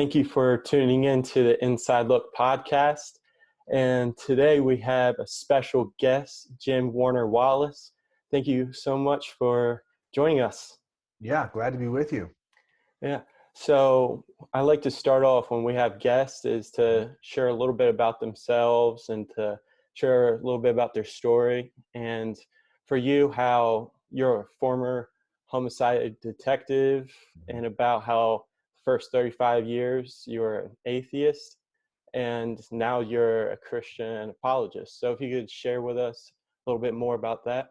Thank you for tuning in to the Inside Look podcast. And today we have a special guest, Jim Warner Wallace. Thank you so much for joining us. Yeah, glad to be with you. Yeah. So I like to start off when we have guests is to share a little bit about themselves and to share a little bit about their story. And for you, how you're a former homicide detective and about how first 35 years you were an atheist and now you're a Christian apologist. So if you could share with us a little bit more about that.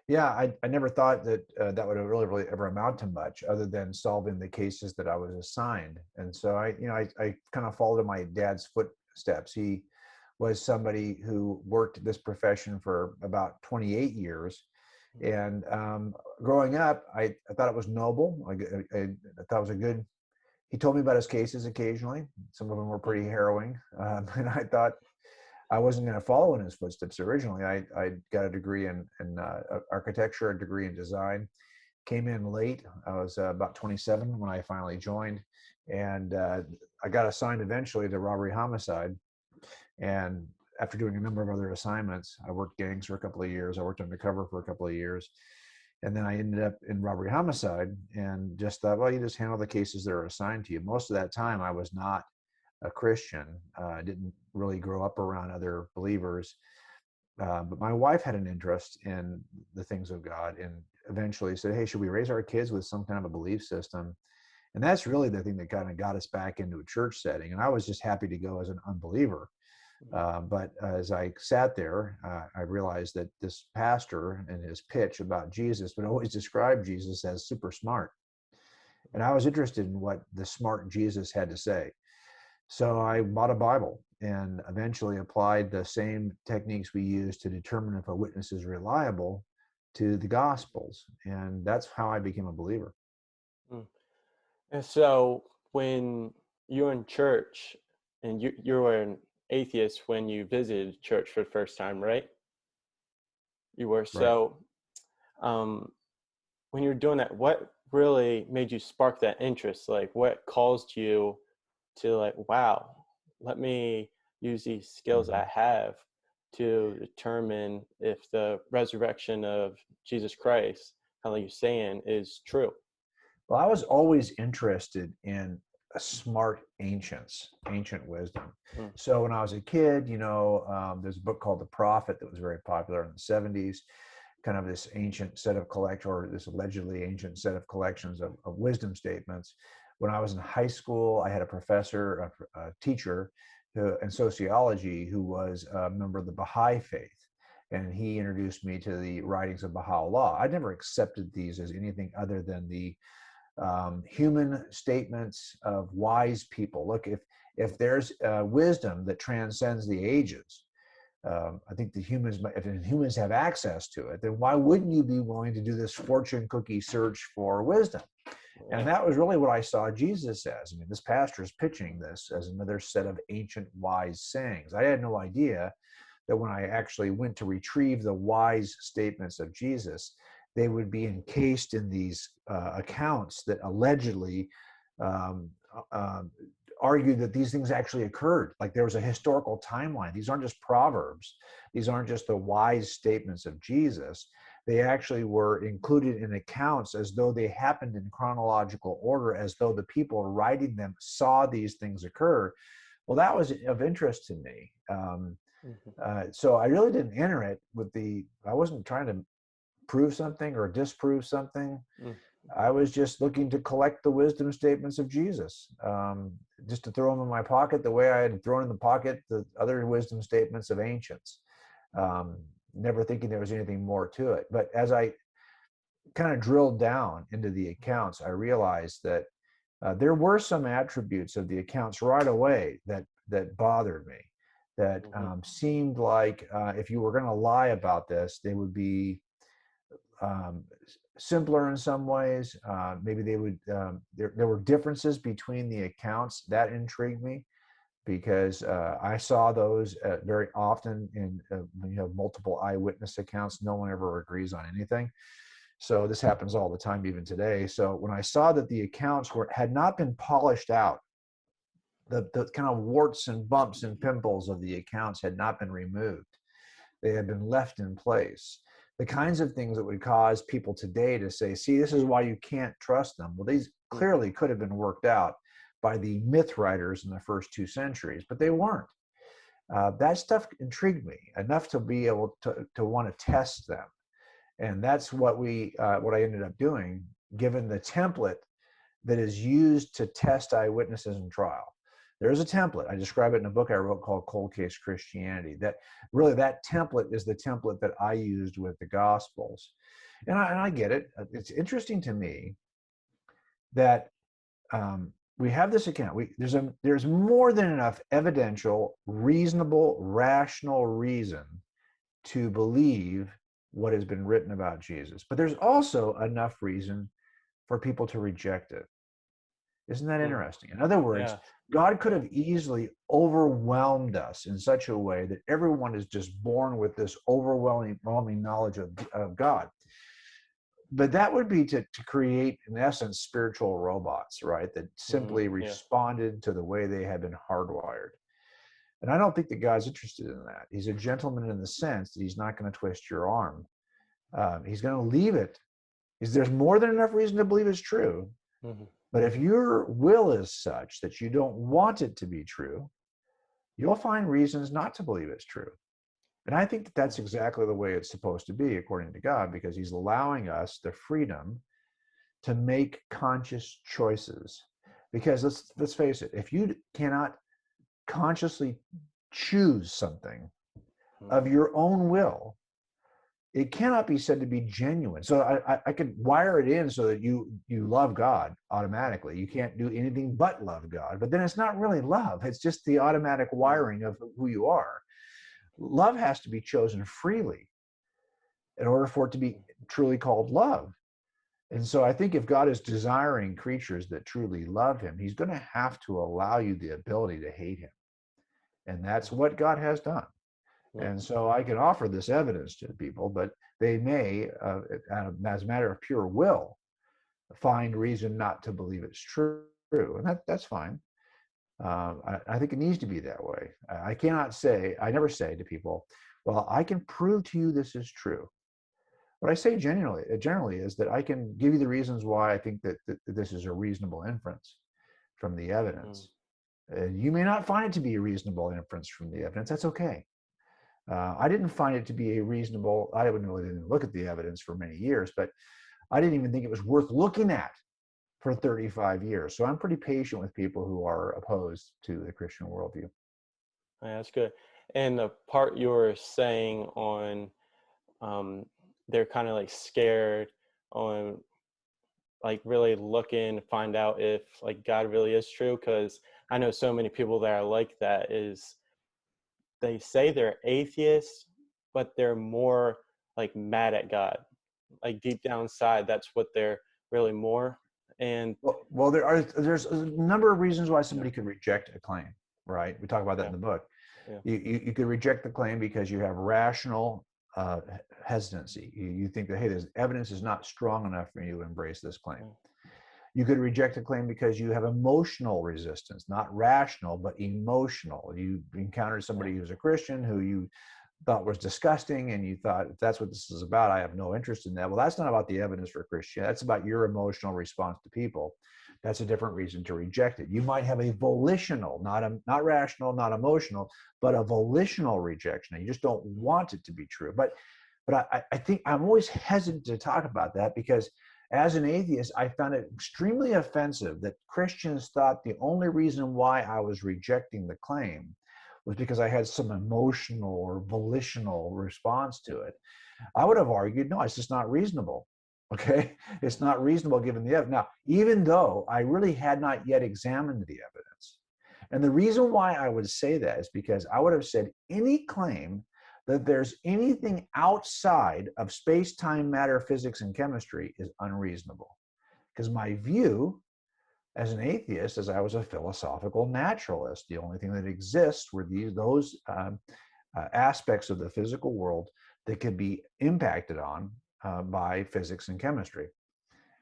Yeah, I never thought that that would really ever amount to much other than solving the cases that I was assigned. And so I kind of followed in my dad's footsteps. He was somebody who worked this profession for about 28 years. And growing up, I thought it was noble. I thought it was a good. He told me about his cases occasionally. Some of them were pretty harrowing. And I thought I wasn't going to follow in his footsteps originally. I got a degree in architecture, a degree in design. Came in late. I was about 27 when I finally joined. And I got assigned eventually to robbery homicide. And after doing a number of other assignments, I worked gangs for a couple of years. I worked undercover for a couple of years. And then I ended up in robbery homicide and just thought, well, you just handle the cases that are assigned to you. Most of that time, I was not a Christian. I didn't really grow up around other believers. But my wife had an interest in the things of God and eventually said, hey, should we raise our kids with some kind of a belief system? And that's really the thing that kind of got us back into a church setting. And I was just happy to go as an unbeliever. But as I sat there, I realized that this pastor and his pitch about Jesus would always describe Jesus as super smart. And I was interested in what the smart Jesus had to say. So I bought a Bible and eventually applied the same techniques we use to determine if a witness is reliable to the Gospels. And that's how I became a believer. And so when you're in church and you were an atheist when you visited church for the first time, right? You were. Right. So when you were doing that, what really made you spark that interest? Like what caused you to like, wow, let me use these skills I have to determine if the resurrection of Jesus Christ, how like you're saying, is true? Well, I was always interested in smart ancient wisdom. So when I was a kid, there's a book called The Prophet that was very popular in the 70s, kind of this ancient set of this allegedly ancient set of collections of wisdom statements. When I was in high school, I had a professor, a teacher in sociology who was a member of the Baha'i faith. And he introduced me to the writings of Baha'u'llah. I never accepted these as anything other than the human statements of wise people. Look, if there's wisdom that transcends the ages, I think if humans have access to it, then why wouldn't you be willing to do this fortune cookie search for wisdom? And that was really what I saw Jesus as. I mean, this pastor is pitching this as another set of ancient wise sayings. I had no idea that when I actually went to retrieve the wise statements of Jesus, they would be encased in these accounts that allegedly argued that these things actually occurred. Like there was a historical timeline. These aren't just proverbs. These aren't just the wise statements of Jesus. They actually were included in accounts as though they happened in chronological order, as though the people writing them saw these things occur. Well, that was of interest to me. So I really didn't enter it I wasn't trying to prove something or disprove something. I was just looking to collect the wisdom statements of Jesus, just to throw them in my pocket the way I had thrown in the pocket the other wisdom statements of ancients, never thinking there was anything more to it. But as I kind of drilled down into the accounts, I realized that there were some attributes of the accounts right away that bothered me, that seemed like if you were going to lie about this, they would be simpler in some ways. Maybe they would. There were differences between the accounts that intrigued me, because I saw those very often in multiple eyewitness accounts. No one ever agrees on anything. So this happens all the time, even today. So when I saw that the accounts had not been polished out the kind of warts and bumps and pimples of the accounts had not been removed. They had been left in place. The kinds of things that would cause people today to say, see, this is why you can't trust them. Well, these clearly could have been worked out by the myth writers in the first 2 centuries, but they weren't. That stuff intrigued me enough to be able to want to test them. And that's what I ended up doing, given the template that is used to test eyewitnesses in trial. There's a template. I describe it in a book I wrote called Cold Case Christianity. That template is the template that I used with the Gospels. And I get it. It's interesting to me that we have this account. There's more than enough evidential, reasonable, rational reason to believe what has been written about Jesus. But there's also enough reason for people to reject it. Isn't that interesting? In other words, Yeah. God could have easily overwhelmed us in such a way that everyone is just born with this overwhelming knowledge of God. But that would be to create, in essence, spiritual robots, right? That simply responded to the way they had been hardwired. And I don't think that God's interested in that. He's a gentleman in the sense that he's not going to twist your arm. He's going to leave it. There's more than enough reason to believe it's true. But if your will is such that you don't want it to be true, you'll find reasons not to believe it's true. And I think that that's exactly the way it's supposed to be, according to God, because he's allowing us the freedom to make conscious choices. Because let's face it, if you cannot consciously choose something of your own will, it cannot be said to be genuine. So I could wire it in so that you love God automatically. You can't do anything but love God. But then it's not really love. It's just the automatic wiring of who you are. Love has to be chosen freely in order for it to be truly called love. And so I think if God is desiring creatures that truly love him, he's going to have to allow you the ability to hate him. And that's what God has done. And so I can offer this evidence to people, but they may, as a matter of pure will, find reason not to believe it's true. And that's fine. I think it needs to be that way. I never say to people, well, I can prove to you this is true. What I say generally is that I can give you the reasons why I think that this is a reasonable inference from the evidence. You may not find it to be a reasonable inference from the evidence. That's okay. I didn't find it to be I didn't look at the evidence for many years, but I didn't even think it was worth looking at for 35 years. So I'm pretty patient with people who are opposed to the Christian worldview. Yeah, that's good. And the part you were saying on they're kind of like scared on like really looking to find out if like God really is true, because I know so many people that are like that is they say they're atheists, but they're more like mad at God. Like deep down inside, that's what they're really more. And well there's a number of reasons why somebody could reject a claim, right? We talk about that in the book. You could reject the claim because you have rational hesitancy. You think that, hey, this evidence is not strong enough for you to embrace this claim. You could reject a claim because you have emotional resistance, not rational, but emotional. You encountered somebody who's a Christian who you thought was disgusting, and you thought, if that's what this is about, I have no interest in that. Well, that's not about the evidence for Christianity. That's about your emotional response to people. That's a different reason to reject it. You might have a volitional, not rational, not emotional, but a volitional rejection. You just don't want it to be true. But I think I'm always hesitant to talk about that because as an atheist, I found it extremely offensive that Christians thought the only reason why I was rejecting the claim was because I had some emotional or volitional response to it. I would have argued, no, it's just not reasonable. Okay, it's not reasonable given the evidence. Now, even though I really had not yet examined the evidence, and the reason why I would say that is because I would have said any claim that there's anything outside of space, time, matter, physics, and chemistry is unreasonable. Because my view as an atheist is I was a philosophical naturalist. The only thing that exists were those aspects of the physical world that could be impacted on by physics and chemistry.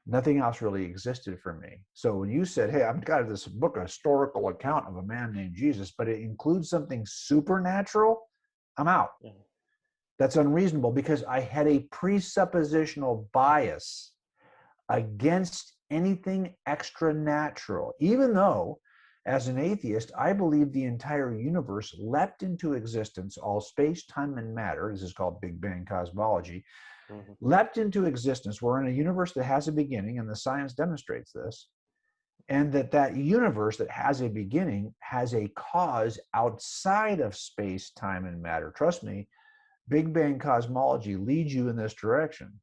Nothing else really existed for me. So when you said, hey, I've got this book, a historical account of a man named Jesus, but it includes something supernatural, I'm out. Yeah. That's unreasonable because I had a presuppositional bias against anything extra natural, even though, as an atheist, I believe the entire universe leapt into existence, all space, time, and matter. This is called Big Bang cosmology. Mhm. Leapt into existence. We're in a universe that has a beginning, and the science demonstrates this. And that universe that has a beginning has a cause outside of space, time, and matter. Trust me, Big Bang cosmology leads you in this direction.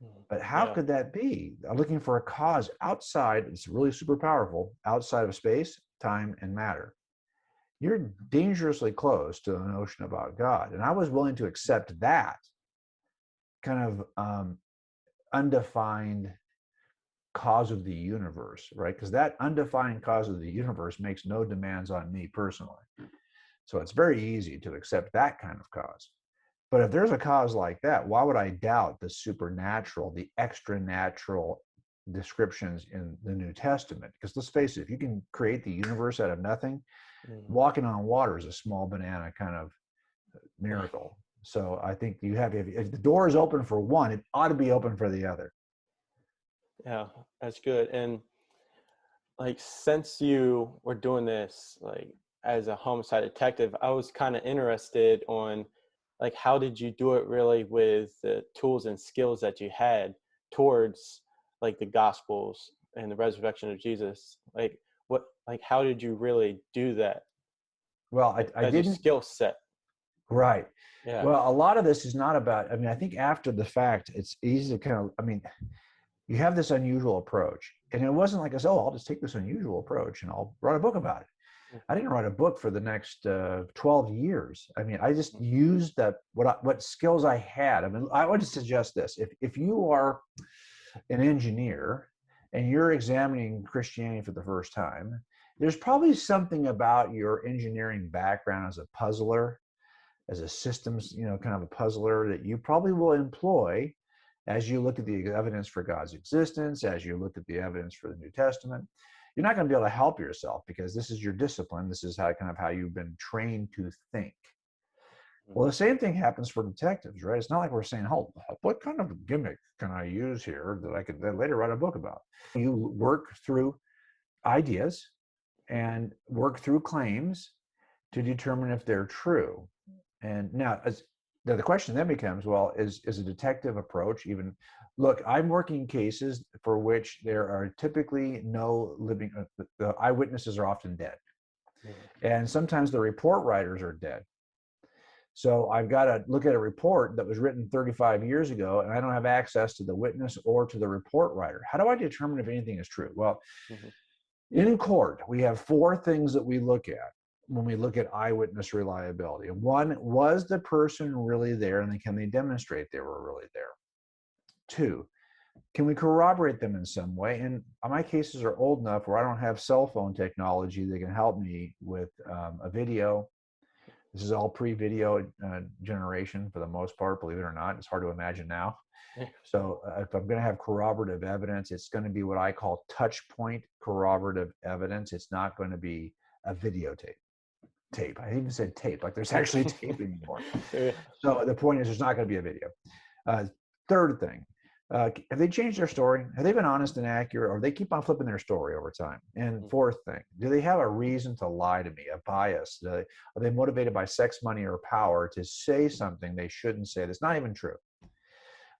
Mhm. But how Yeah. could that be? I'm looking for a cause outside, it's really super powerful, outside of space, time, and matter. You're dangerously close to the notion about God. And I was willing to accept that kind of undefined cause of the universe, right? Because that undefined cause of the universe makes no demands on me personally. So it's very easy to accept that kind of cause. But if there's a cause like that, why would I doubt the supernatural, the extra natural descriptions in the New Testament? Because let's face it, if you can create the universe out of nothing, Mhm. walking on water is a small banana kind of miracle. So I think you have, if the door is open for one, it ought to be open for the other. Yeah, that's good. And like since you were doing this like as a homicide detective, I was kind of interested on like how did you do it really with the tools and skills that you had towards like the gospels and the resurrection of Jesus? Like what like how did you really do that? Well, Like I as your didn't, skill set? right. Yeah. Well, a lot of this is not about, I mean, I think after the fact, it's easy to kind of, I mean, you have this unusual approach. And it wasn't like I said, oh, I'll just take this unusual approach and I'll write a book about it. I didn't write a book for the next 12 years. I mean, I just used that what skills I had. I mean, I would suggest this: if you are an engineer and you're examining Christianity for the first time, there's probably something about your engineering background as a puzzler, as a systems, kind of a puzzler that you probably will employ as you look at the evidence for God's existence, as you look at the evidence for the New Testament. You're not going to be able to help yourself because this is your discipline. This is how you've been trained to think. Well, the same thing happens for detectives, right? It's not like we're saying, "Oh, what kind of gimmick can I use here that I could then later write a book about?" You work through ideas and work through claims to determine if they're true. And now, the question then becomes, well, is a detective approach even? Look, I'm working cases for which there are typically no living. The eyewitnesses are often dead, Mhm. and sometimes the report writers are dead. So I've got to look at a report that was written 35 years ago, and I don't have access to the witness or to the report writer. How do I determine if anything is true? Well, Mhm. in court, we have four things that we look at when we look at eyewitness reliability. One, was the person really there and can they demonstrate they were really there? Two, can we corroborate them in some way? And my cases are old enough where I don't have cell phone technology that can help me with a video. This is all pre-video generation for the most part, believe it or not. It's hard to imagine now. Yeah. So if I'm going to have corroborative evidence, it's going to be what I call touch point corroborative evidence. It's not going to be a videotape. I even said tape, like there's actually tape anymore. Yeah. So the point is, there's not going to be a video. Third thing, have they changed their story? Have they been honest and accurate, or they keep on flipping their story over time? And fourth thing, do they have a reason to lie to me, a bias? Are they motivated by sex, money, or power to say something they shouldn't say that's not even true?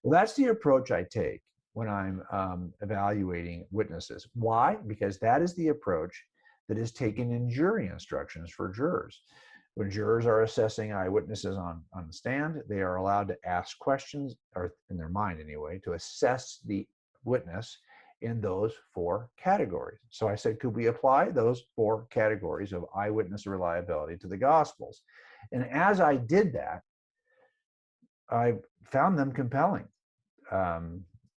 Well, that's the approach I take when I'm evaluating witnesses. Why? Because that is the approach that is taken in jury instructions for jurors. When jurors are assessing eyewitnesses on the stand, they are allowed to ask questions, or in their mind anyway, to assess the witness in those four categories. So I said, could we apply those four categories of eyewitness reliability to the Gospels? And as I did that, I found them compelling.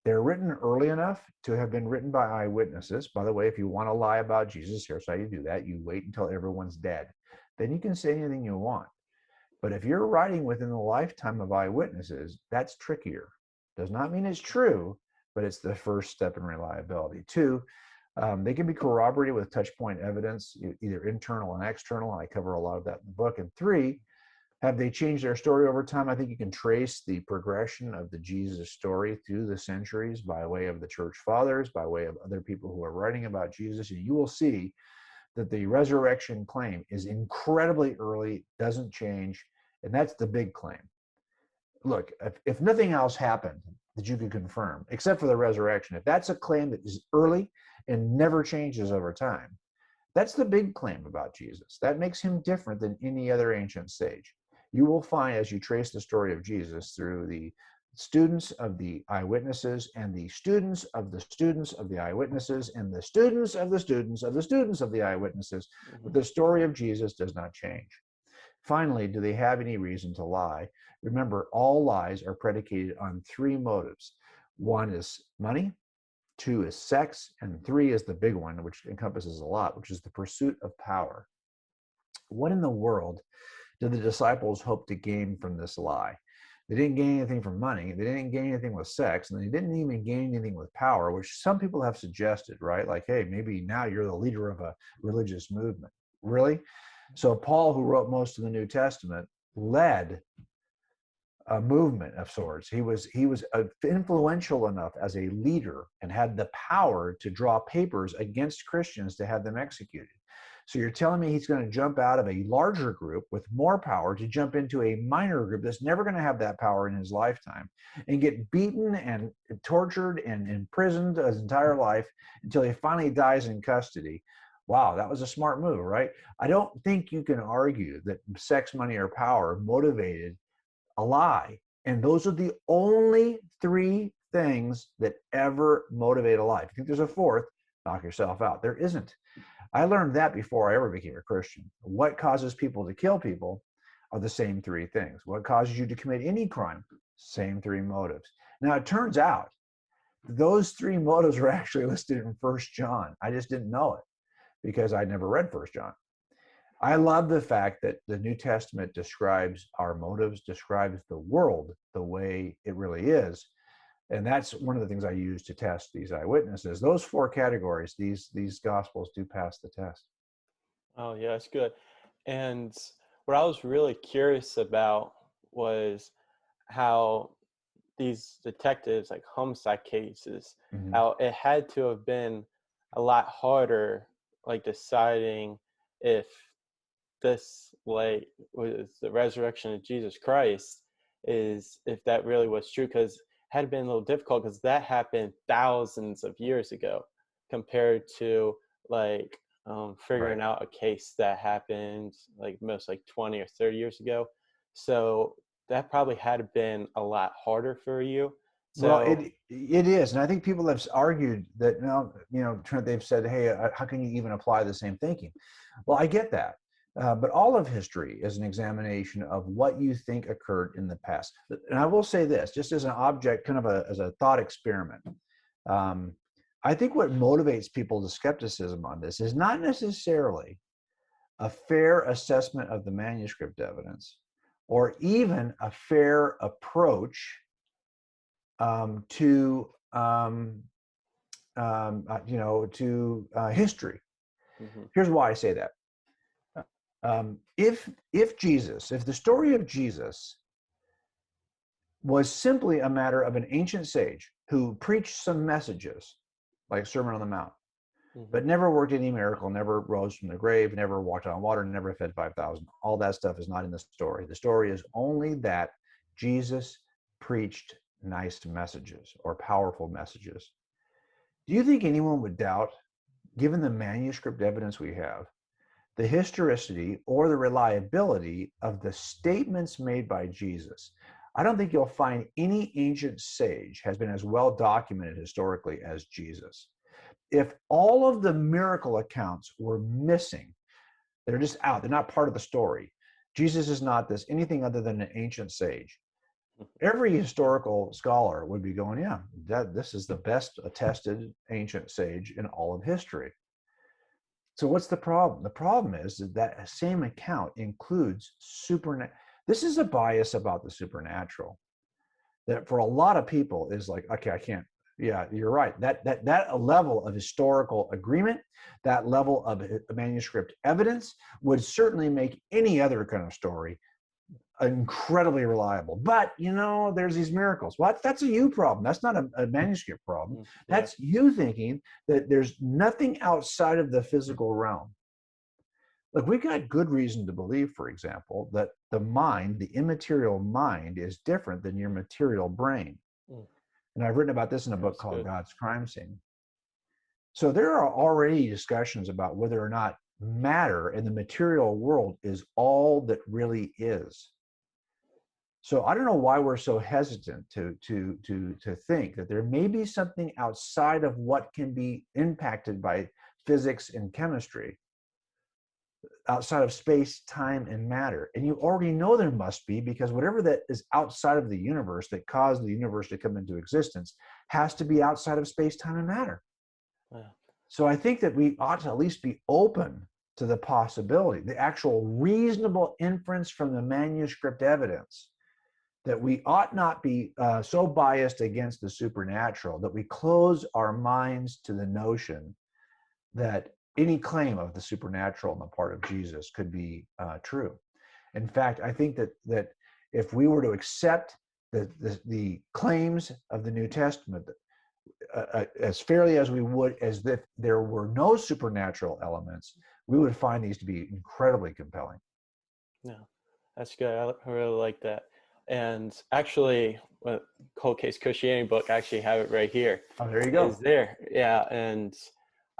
They're written early enough to have been written by eyewitnesses. By the way, if you want to lie about Jesus, here's how you do that. You wait until everyone's dead. Then you can say anything you want. But if you're writing within the lifetime of eyewitnesses, that's trickier. Does not mean it's true, but it's the first step in reliability. Two, they can be corroborated with touch point evidence, either internal and external, and I cover a lot of that in the book. And three, have they changed their story over time? I think you can trace the progression of the Jesus story through the centuries by way of the church fathers, by way of other people who are writing about Jesus, and you will see that the resurrection claim is incredibly early, doesn't change, and that's the big claim. Look, if nothing else happened that you could confirm, except for the resurrection, if that's a claim that is early and never changes over time, that's the big claim about Jesus. That makes him different than any other ancient sage. You will find, as you trace the story of Jesus through the students of the eyewitnesses and the students of the students of the eyewitnesses and the students of the students of the students of the eyewitnesses, but the story of Jesus does not change. Finally, do they have any reason to lie? Remember, all lies are predicated on three motives. One is money, two is sex, and three is the big one, which encompasses a lot, which is the pursuit of power. What in the world did the disciples hope to gain from this lie? They didn't gain anything from money. They didn't gain anything with sex, and they didn't even gain anything with power, which some people have suggested, right? Like, hey, maybe now you're the leader of a religious movement. Really? So Paul, who wrote most of the New Testament, led a movement of sorts. He was influential enough as a leader and had the power to draw papers against Christians to have them executed. So you're telling me he's going to jump out of a larger group with more power to jump into a minor group that's never going to have that power in his lifetime and get beaten and tortured and imprisoned his entire life until he finally dies in custody. Wow, that was a smart move, right? I don't think you can argue that sex, money, or power motivated a lie. And those are the only three things that ever motivate a lie. If you think there's a fourth, knock yourself out. There isn't. I learned that before I ever became a Christian. What causes people to kill people are the same three things. What causes you to commit any crime? Same three motives. Now, it turns out those three motives are actually listed in 1 John. I just didn't know it because I'd never read 1 John. I love the fact that the New Testament describes our motives, describes the world the way it really is. And that's one of the things I use to test these eyewitnesses. Those four categories, these gospels do pass the test. Oh, yeah, that's good. And what I was really curious about was how these detectives, like homicide cases, how it had to have been a lot harder, like deciding if this like was the resurrection of Jesus Christ, is if that really was true, because it had been a little difficult because that happened thousands of years ago compared to like figuring out a case that happened like most like 20 or 30 years ago. So that probably had been a lot harder for you. Well, So it is, and I think people have argued that now, Trent, they've said, hey, how can you even apply the same thinking? Well, I get that. But all of history is an examination of what you think occurred in the past. And I will say this, just as an object, kind of as a thought experiment. I think what motivates people to skepticism on this is not necessarily a fair assessment of the manuscript evidence, or even a fair approach to history. Here's why I say that. If the story of Jesus was simply a matter of an ancient sage who preached some messages, like Sermon on the Mount, but never worked any miracle, never rose from the grave, never walked on water, never fed 5,000, all that stuff is not in the story. The story is only that Jesus preached nice messages or powerful messages. Do you think anyone would doubt, given the manuscript evidence we have, the historicity or the reliability of the statements made by Jesus? I don't think you'll find any ancient sage has been as well documented historically as Jesus. If all of the miracle accounts were missing, they're just out, they're not part of the story. Jesus is not anything other than an ancient sage. Every historical scholar would be going, yeah, this is the best attested ancient sage in all of history. So what's the problem? The problem is that same account includes supernatural. This is a bias about the supernatural that for a lot of people is like, okay, I can't, Yeah, you're right. That level of historical agreement, that level of manuscript evidence would certainly make any other kind of story incredibly reliable. But there's these miracles. What? That's a you problem. That's not a manuscript problem. Yeah. That's you thinking that there's nothing outside of the physical realm. Look, we got good reason to believe, for example, that the mind, the immaterial mind, is different than your material brain. Mm. And I've written about this in a book That's called good. God's Crime Scene. So there are already discussions about whether or not matter in the material world is all that really is. So I don't know why we're so hesitant to think that there may be something outside of what can be impacted by physics and chemistry, outside of space, time, and matter. And you already know there must be, because whatever that is outside of the universe that caused the universe to come into existence has to be outside of space, time, and matter. Yeah. So I think that we ought to at least be open to the possibility, the actual reasonable inference from the manuscript evidence, that we ought not be so biased against the supernatural that we close our minds to the notion that any claim of the supernatural on the part of Jesus could be true. In fact, I think that if we were to accept the claims of the New Testament as fairly as we would as if there were no supernatural elements, we would find these to be incredibly compelling. Yeah, that's good. I really like that. And actually, Cold Case Christianity book, I actually have it right here. Oh, there you go. Is there? Yeah, and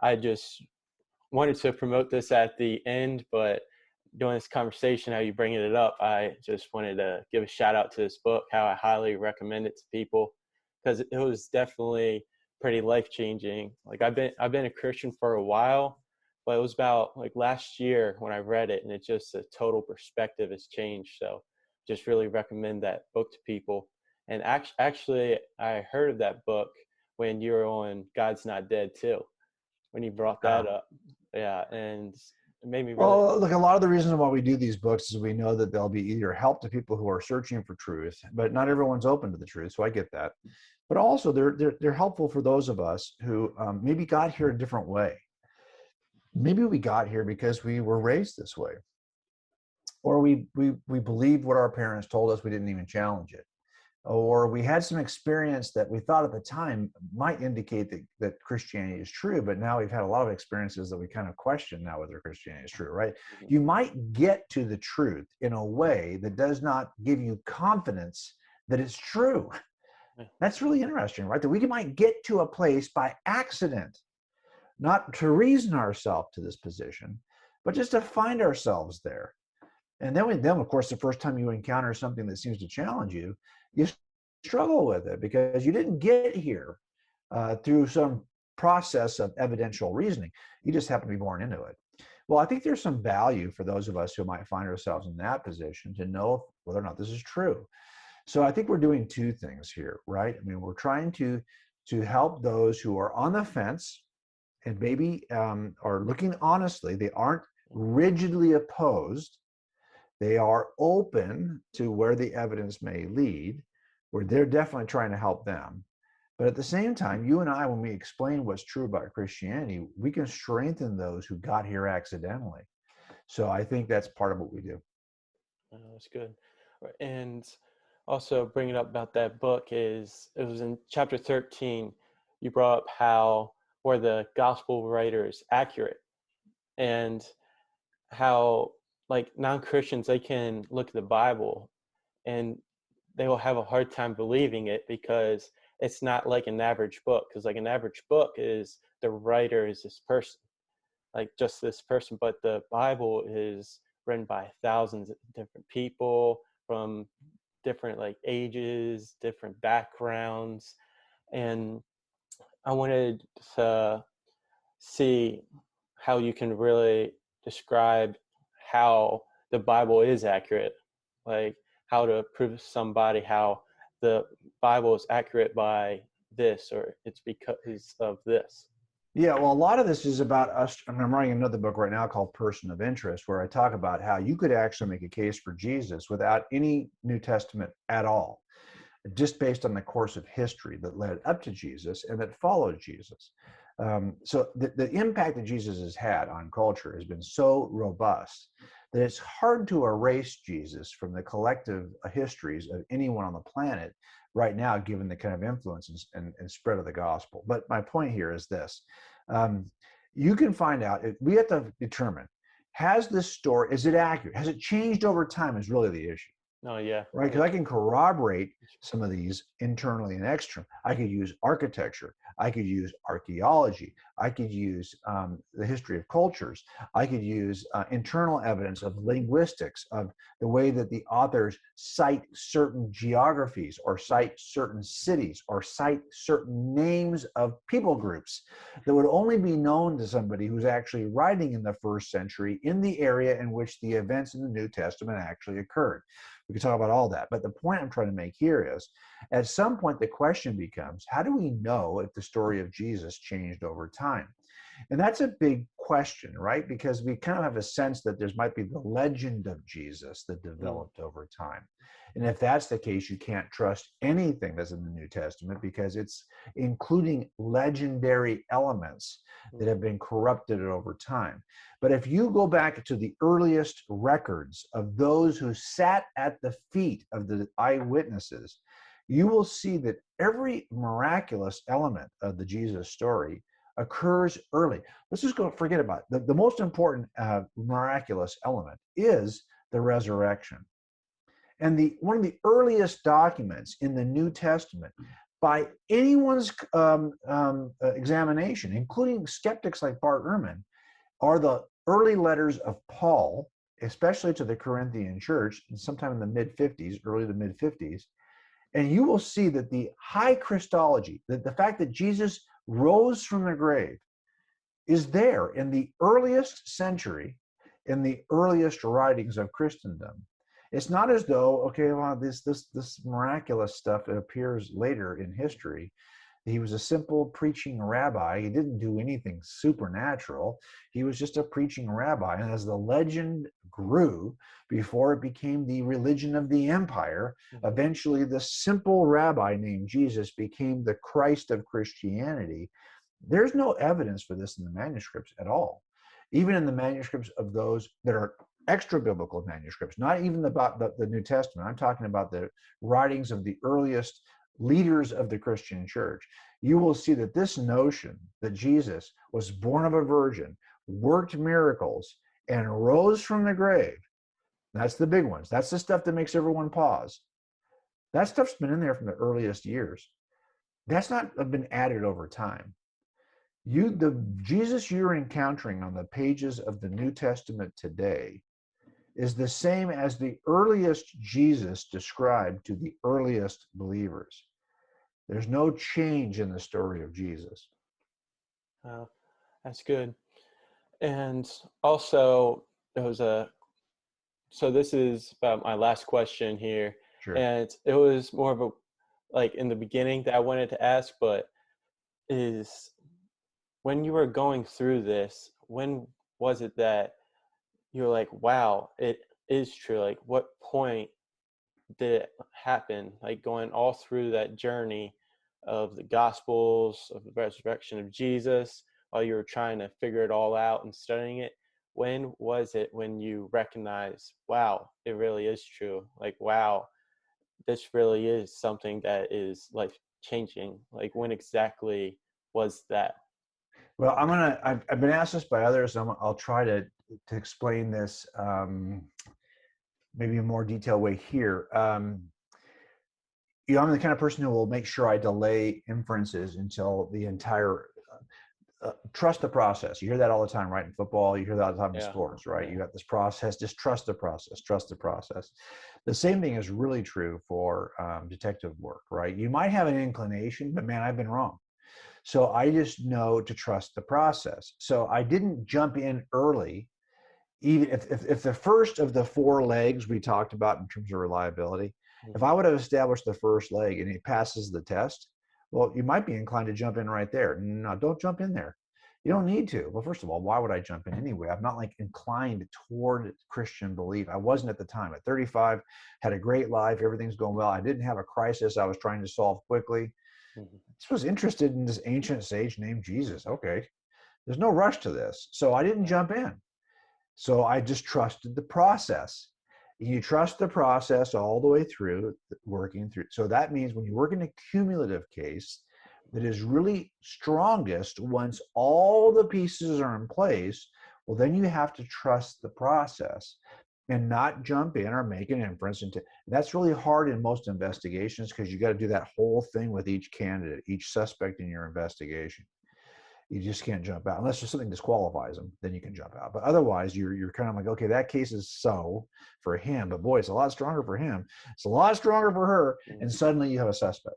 I just wanted to promote this at the end, but during this conversation, how you bringing it up, I just wanted to give a shout out to this book, how I highly recommend it to people, because it was definitely pretty life changing. Like I've been a Christian for a while, but it was about like last year when I read it, and it just a total perspective has changed. So just really recommend that book to people. And actually, I heard of that book when you were on God's Not Dead too, when you brought that up. Yeah, and it made me really. Well, look, a lot of the reasons why we do these books is we know that they'll be either help to people who are searching for truth, but not everyone's open to the truth, so I get that. But also, they're helpful for those of us who maybe got here a different way. Maybe we got here because we were raised this way, or we believed what our parents told us. We didn't even challenge it, or we had some experience that we thought at the time might indicate that Christianity is true, but now we've had a lot of experiences that we kind of question now whether Christianity is true, right? You might get to the truth in a way that does not give you confidence that it's true. That's really interesting, right? That we might get to a place by accident, not to reason ourselves to this position, but just to find ourselves there. And then, of course, the first time you encounter something that seems to challenge you, you struggle with it because you didn't get here through some process of evidential reasoning. You just happen to be born into it. Well, I think there's some value for those of us who might find ourselves in that position to know whether or not this is true. So I think we're doing two things here, right? I mean, we're trying to help those who are on the fence and maybe are looking honestly. They aren't rigidly opposed. They are open to where the evidence may lead, where they're definitely trying to help them. But at the same time, you and I, when we explain what's true about Christianity, we can strengthen those who got here accidentally. So I think that's part of what we do. That's good. And also bringing up about that book is, it was in chapter 13, you brought up how were the gospel writers accurate, and how like non-Christians, they can look at the Bible and they will have a hard time believing it because it's not like an average book. Because like an average book is the writer is this person, like just this person, but the Bible is written by thousands of different people from different like ages, different backgrounds. And I wanted to see how you can really describe how the Bible is accurate, like how to prove to somebody how the Bible is accurate by this, or it's because of this. Yeah, well, a lot of this is about us. I mean, I'm writing another book right now called Person of Interest, where I talk about how you could actually make a case for Jesus without any New Testament at all. just based on the course of history that led up to Jesus and that followed Jesus. So the impact that Jesus has had on culture has been so robust that it's hard to erase Jesus from the collective histories of anyone on the planet right now, given the kind of influence and spread of the gospel. But my point here is this. You can find out, we have to determine, has this story, is it accurate? Has it changed over time is really the issue. Oh, yeah. Right, because I can corroborate some of these internally and externally. I could use architecture. I could use archaeology. I could use the history of cultures. I could use internal evidence of linguistics, of the way that the authors cite certain geographies or cite certain cities or cite certain names of people groups that would only be known to somebody who's actually writing in the first century in the area in which the events in the New Testament actually occurred. We can talk about all that. But the point I'm trying to make here is, at some point, the question becomes, how do we know if the story of Jesus changed over time? And that's a big question, right? Because we kind of have a sense that there might be the legend of Jesus that developed over time. And if that's the case, you can't trust anything that's in the New Testament because it's including legendary elements that have been corrupted over time. But if you go back to the earliest records of those who sat at the feet of the eyewitnesses, you will see that every miraculous element of the Jesus story occurs early. Let's just go forget about it. The most important miraculous element is the resurrection. And one of the earliest documents in the New Testament, by anyone's examination, including skeptics like Bart Ehrman, are the early letters of Paul, especially to the Corinthian church, sometime in the mid-50s, early to mid-50s. And you will see that the high Christology, that the fact that Jesus rose from the grave, is there in the earliest century, in the earliest writings of Christendom. It's not as though, okay, well, this miraculous stuff appears later in history. He was a simple preaching rabbi. He didn't do anything supernatural. He was just a preaching rabbi. And as the legend grew, before it became the religion of the empire, eventually the simple rabbi named Jesus became the Christ of Christianity. There's no evidence for this in the manuscripts at all. Even in the manuscripts of those that are extra biblical manuscripts, not even about the New Testament. I'm talking about the writings of the earliest leaders of the Christian church. You will see that this notion that Jesus was born of a virgin, worked miracles, and rose from the grave, that's the big ones. That's the stuff that makes everyone pause. That stuff's been in there from the earliest years. That's not been added over time. The Jesus you're encountering on the pages of the New Testament today is the same as the earliest Jesus described to the earliest believers. There's no change in the story of Jesus. That's good. And also, so this is about my last question here. Sure. And it was more of a, like in the beginning that I wanted to ask, but is when you were going through this, when was it that you were like, wow, it is true? Like, what point did it happen? Like, going all through that journey of the Gospels, of the resurrection of Jesus, while you were trying to figure it all out and studying it, when was it when you recognized, wow, it really is true? Like, wow, this really is something that is life changing. Like, when exactly was that? Well, I've been asked this by others. I'll try to explain this maybe in a more detailed way here. I'm the kind of person who will make sure I delay inferences until the entire trust the process. You hear that all the time, right? In football, you hear that all the time in sports, right? Yeah. You got this process, just trust the process, trust the process. The same thing is really true for detective work, right? You might have an inclination, but man, I've been wrong. So I just know to trust the process. So I didn't jump in early, even if the first of the four legs we talked about in terms of reliability, if I would have established the first leg and he passes the test, well, you might be inclined to jump in right there. No, don't jump in there. You don't need to. Well, first of all, why would I jump in anyway? I'm not like inclined toward Christian belief. I wasn't at the time. At 35, had a great life. Everything's going well. I didn't have a crisis I was trying to solve quickly. Mhm. Just was interested in this ancient sage named Jesus. Okay. There's no rush to this. So I didn't jump in. So I just trusted the process. You trust the process all the way through, working through. So that means when you work in a cumulative case that is really strongest once all the pieces are in place, well, then you have to trust the process and not jump in or make an inference into. That's really hard in most investigations because you got to do that whole thing with each candidate, each suspect in your investigation. You just can't jump out unless there's something disqualifies them. Then you can jump out. But otherwise, you're kind of like, okay, that case is so for him, but boy, it's a lot stronger for him. It's a lot stronger for her, and Mhm. suddenly you have a suspect.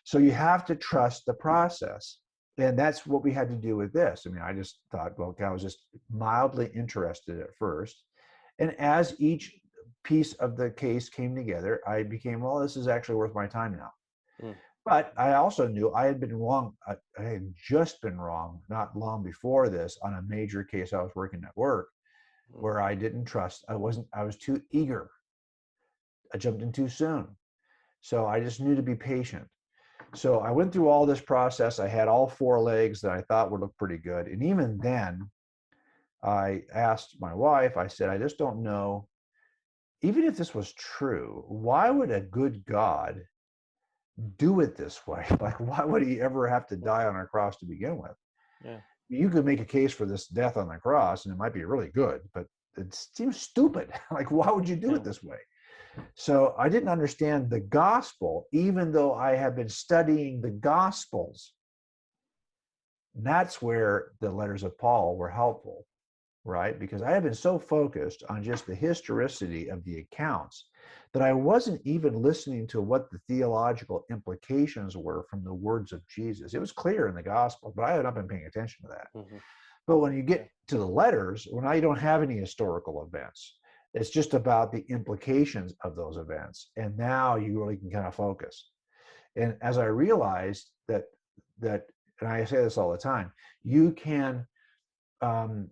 So you have to trust the process, and that's what we had to do with this. I mean, I just thought, well, I was just mildly interested at first, and as each piece of the case came together, I became, well, this is actually worth my time now. Mm. But I also knew I had been wrong. I had just been wrong not long before this on a major case I was working at work Mm. where I didn't trust. I was too eager. I jumped in too soon. So I just knew to be patient. So I went through all this process. I had all four legs that I thought would look pretty good. And even then, I asked my wife, I said, I just don't know, even if this was true, why would a good God do it this way? Like, why would he ever have to die on a cross to begin with? Yeah. You could make a case for this death on the cross and it might be really good, but it seems stupid. Like, why would you do Yeah. it this way? So I didn't understand the gospel, even though I have been studying the gospels. And that's where the letters of Paul were helpful, right? Because I have been so focused on just the historicity of the accounts that I wasn't even listening to what the theological implications were from the words of Jesus. It was clear in the gospel, but I had not been paying attention to that. Mhm. But when you Yeah. get to the letters, well, now you don't have any historical events. It's just about the implications of those events. And now you really can kind of focus. And as I realized that, and I say this all the time, you can um,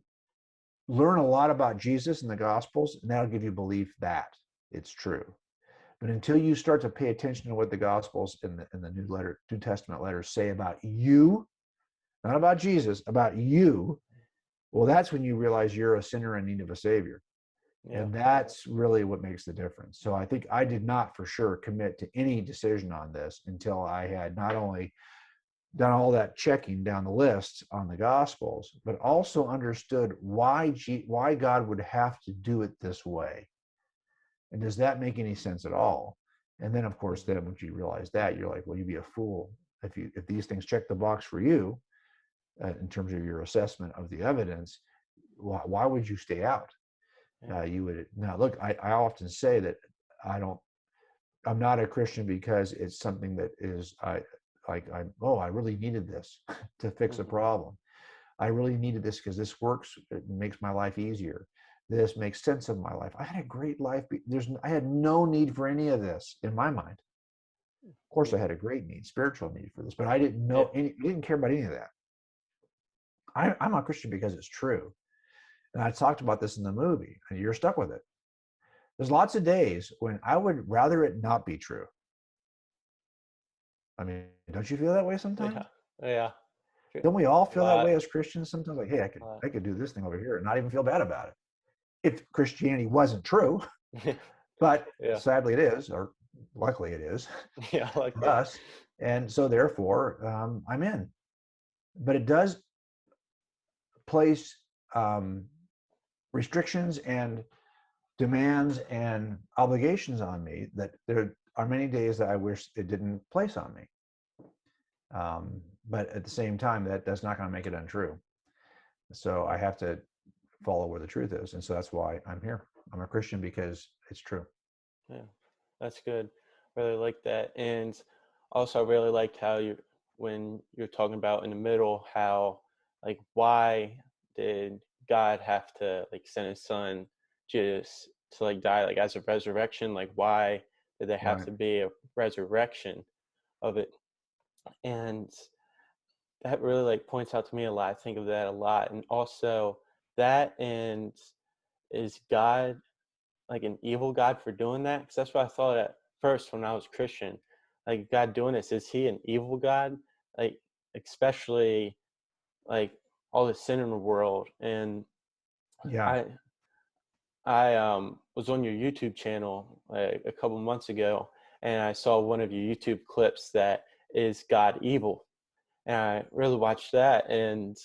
learn a lot about Jesus in the Gospels, and that'll give you belief that it's true. But until you start to pay attention to what the Gospels in the New Testament letters say about you, not about Jesus, about you, well, that's when you realize you're a sinner in need of a savior. Yeah. And that's really what makes the difference. So I think I did not for sure commit to any decision on this until I had not only done all that checking down the list on the gospels, but also understood why God would have to do it this way. And does that make any sense at all? And then of course, Mhm. then once you realize that, you're like, well, you'd be a fool if these things check the box for you in terms of your assessment of the evidence. Why would you stay out? Yeah. You would now look. I often say that I don't. I'm not a Christian because it's something that is I oh, I really needed this to fix a Mhm. problem. I really needed this because this works. It makes my life easier. This makes sense of my life. I had a great life. I had no need for any of this in my mind. Of course, I Mhm. had a great need, spiritual need for this, but I didn't Yeah. know any. I didn't care about any of that. I'm a Christian because it's true, and I talked about this in the movie, and you're stuck with it. There's lots of days when I would rather it not be true. I mean, don't you feel that way Yeah. sometimes? Yeah. Sure. Don't we all A feel that lot. way as Christians sometimes? Like, hey, A lot. I could do this thing over here and not even feel bad about it. If Christianity wasn't true, but Yeah. sadly it is, or luckily it is Yeah. I like for that. us. And so therefore, I'm in. But it does place um, restrictions and demands and obligations on me that there are many days that I wish it didn't place on me. But at the same time, that's not going to make it untrue. So I have to follow where the truth is. And so that's why I'm here. I'm a Christian because it's true. Yeah. That's good. Really like that. And also I really liked how when you're talking about in the middle, how like why did God have to like send his son Jesus to like die like as a resurrection? Like why did there have Right. to be a resurrection of it? And that really like points out to me a lot. I think of that a lot. And also that, and is God like an evil God for doing that? Because that's what I thought at first when I was Christian. Like, God doing this, is he an evil God? Like, especially like all the sin in the world. And Yeah, I I was on your YouTube channel like a couple months ago, and I saw one of your YouTube clips that is God evil, and I really watched that, and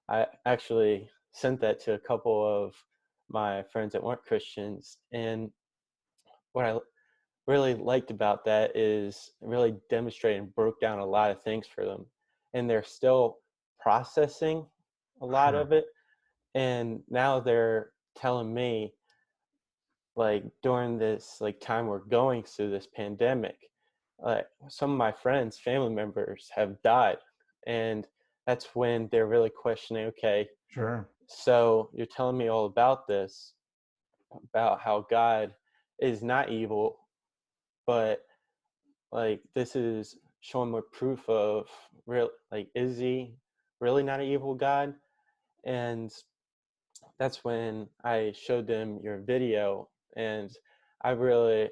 I actually sent that to a couple of my friends that weren't Christians. And what I really liked about that is it really demonstrated and broke down a lot of things for them, and they're still processing a lot sure. of it. And now they're telling me, like, during this like time we're going through this pandemic, like some of my friends, family members have died. And that's when they're really questioning, okay, Sure. so you're telling me all about this, about how God is not evil, but like this is showing more proof of real, like, is he really not an evil God? And that's when I showed them your video. And I really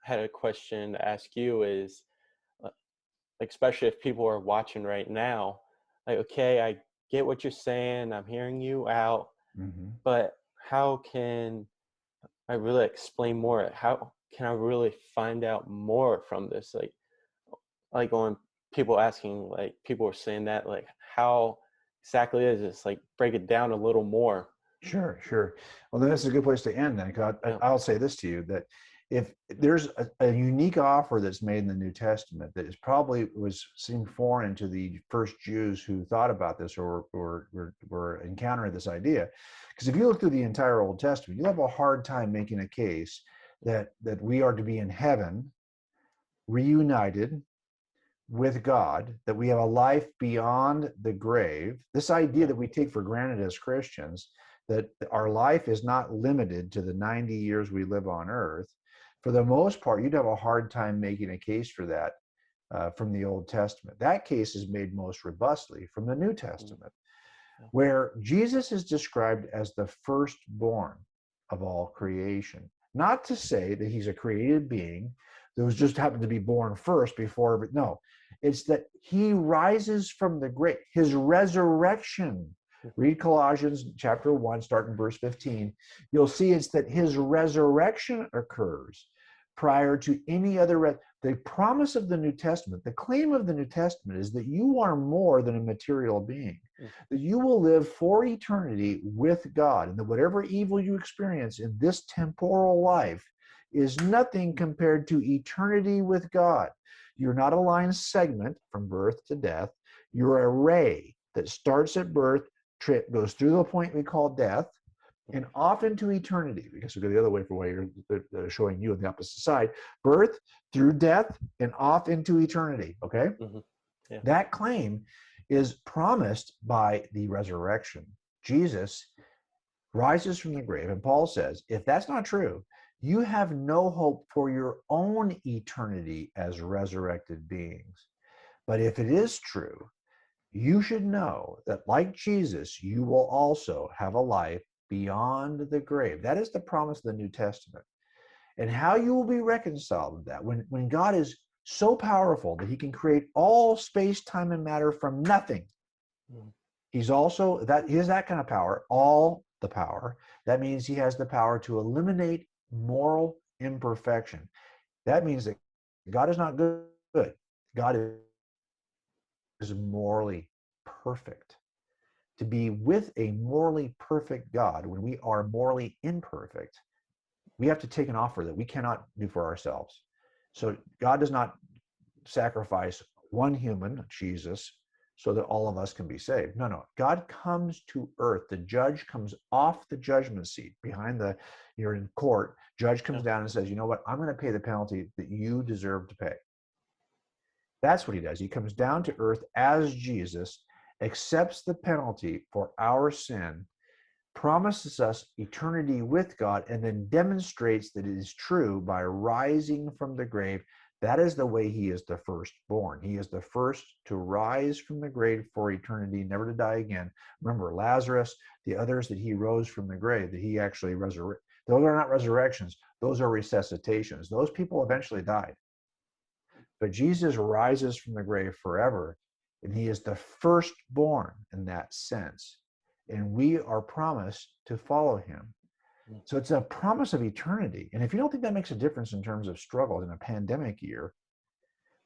had a question to ask you is, uh, especially if people are watching right now, like, okay, I get what you're saying, I'm hearing you out, Hmm. but how can I really explain more? How can I really find out more from this? Like on people asking, like people are saying that, like, how exactly is this? Like, break it down a little more. Sure, sure. Well, then this is a good place to end then. 'Cause Yeah. I'll say this to you, that if there's a unique offer that's made in the New Testament that is probably was seemed foreign to the first Jews who thought about this or were encountering this idea, because if you look through the entire Old Testament, you'll have a hard time making a case that we are to be in heaven, reunited with God, that we have a life beyond the grave. This idea Yeah. that we take for granted as Christians, that our life is not limited to the 90 years we live on earth. For the most part, you'd have a hard time making a case for that from the Old Testament. That case is made most robustly from the New Mm, Testament, yeah. where Jesus is described as the firstborn of all creation. Not to say that he's a created being that was just happened to be born first before, no, it's that he rises from the grave, his resurrection. Mhm. Read Colossians chapter 1, starting verse 15. You'll see it's that his resurrection occurs prior to any other. The promise of the New Testament, the claim of the New Testament is that you are more than a material being, Mm, that you will live for eternity with God, and that whatever evil you experience in this temporal life is nothing compared to eternity with God. You're not a line segment from birth to death. You're a ray that starts at birth, goes through the point we call death, and off into eternity, because we go the other way for why you're showing you on the opposite side, birth through death and off into eternity. Okay, mhm. Yeah. that claim is promised by the resurrection. Jesus rises from the grave, and Paul says, if that's not true, you have no hope for your own eternity as resurrected beings. But if it is true, you should know that, like Jesus, you will also have a life beyond the grave. That is the promise of the New Testament. And how you will be reconciled with that, when God is so powerful that he can create all space, time, and matter from nothing. Mm, He's also that he has that kind of power, all the power. That means he has the power to eliminate moral imperfection. That means that God is not good. God is morally perfect. To be with a morally perfect God when we are morally imperfect, we have to take an offer that we cannot do for ourselves. So God does not sacrifice one human, Jesus, so that all of us can be saved. No, no. God comes to earth. The judge comes off the judgment seat behind you're in court. Judge comes yeah. down and says, you know what? I'm going to pay the penalty that you deserve to pay. That's what he does. He comes down to earth as Jesus, accepts the penalty for our sin, promises us eternity with God, and then demonstrates that it is true by rising from the grave. That is the way he is the firstborn. He is the first to rise from the grave for eternity, never to die again. Remember, Lazarus, the others that he rose from the grave, that he actually resurrected. Those are not resurrections. Those are resuscitations. Those people eventually died. But Jesus rises from the grave forever, and he is the firstborn in that sense. And we are promised to follow him. So it's a promise of eternity. And if you don't think that makes a difference in terms of struggles in a pandemic year,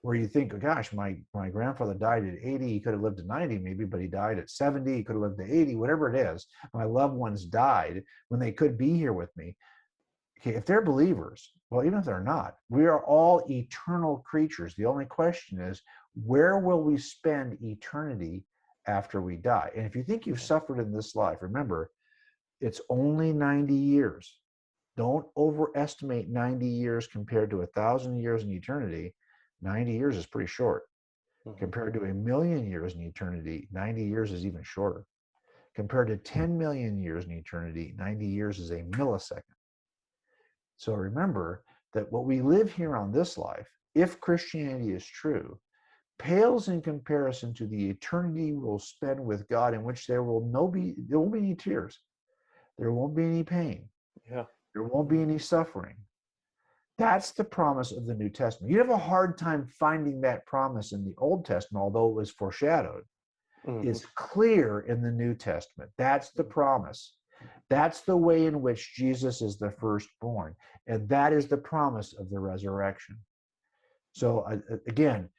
where you think, oh, gosh, my grandfather died at 80, he could have lived to 90 maybe, but he died at 70, he could have lived to 80, whatever it is. My loved ones died when they could be here with me. Okay, if they're believers, well, even if they're not, we are all eternal creatures. The only question is, where will we spend eternity after we die? And if you think you've suffered in this life, remember, it's only 90 years. Don't overestimate 90 years compared to 1,000 years in eternity. 90 years is pretty short. Compared to 1,000,000 years in eternity, 90 years is even shorter. Compared to 10 million years in eternity, 90 years is a millisecond. So remember that what we live here on this life, if Christianity is true, pales in comparison to the eternity we'll spend with God, in which there won't be any tears. There won't be any pain. Yeah. There won't be any suffering. That's the promise of the New Testament. You have a hard time finding that promise in the Old Testament, although it was foreshadowed. It's clear in the New Testament. That's the promise. That's the way in which Jesus is the firstborn. And that is the promise of the resurrection. So again,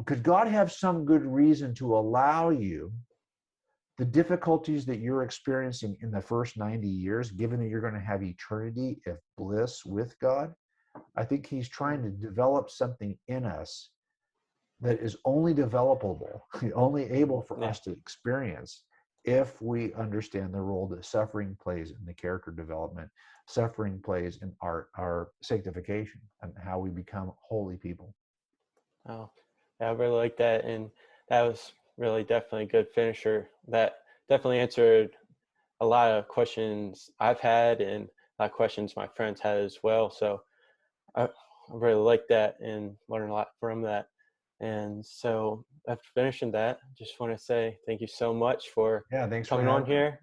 could God have some good reason to allow you the difficulties that you're experiencing in the first 90 years, given that you're going to have eternity of bliss with God? I think he's trying to develop something in us that is only developable, only able for us to experience if we understand the role that suffering plays in the character development, suffering plays in our sanctification and how we become holy people. Oh, yeah, I really like that. And that was really definitely a good finisher. That definitely answered a lot of questions I've had and a lot of questions my friends had as well. So I really like that and learned a lot from that. And so after finishing that, just want to say thank you so much for Thanks for coming on having me. here.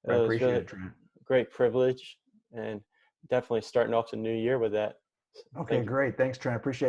It I was appreciate really it, Trent. a great privilege and definitely starting off the new year with that. Okay, Thank you. great. Thanks, Trent. I appreciate it.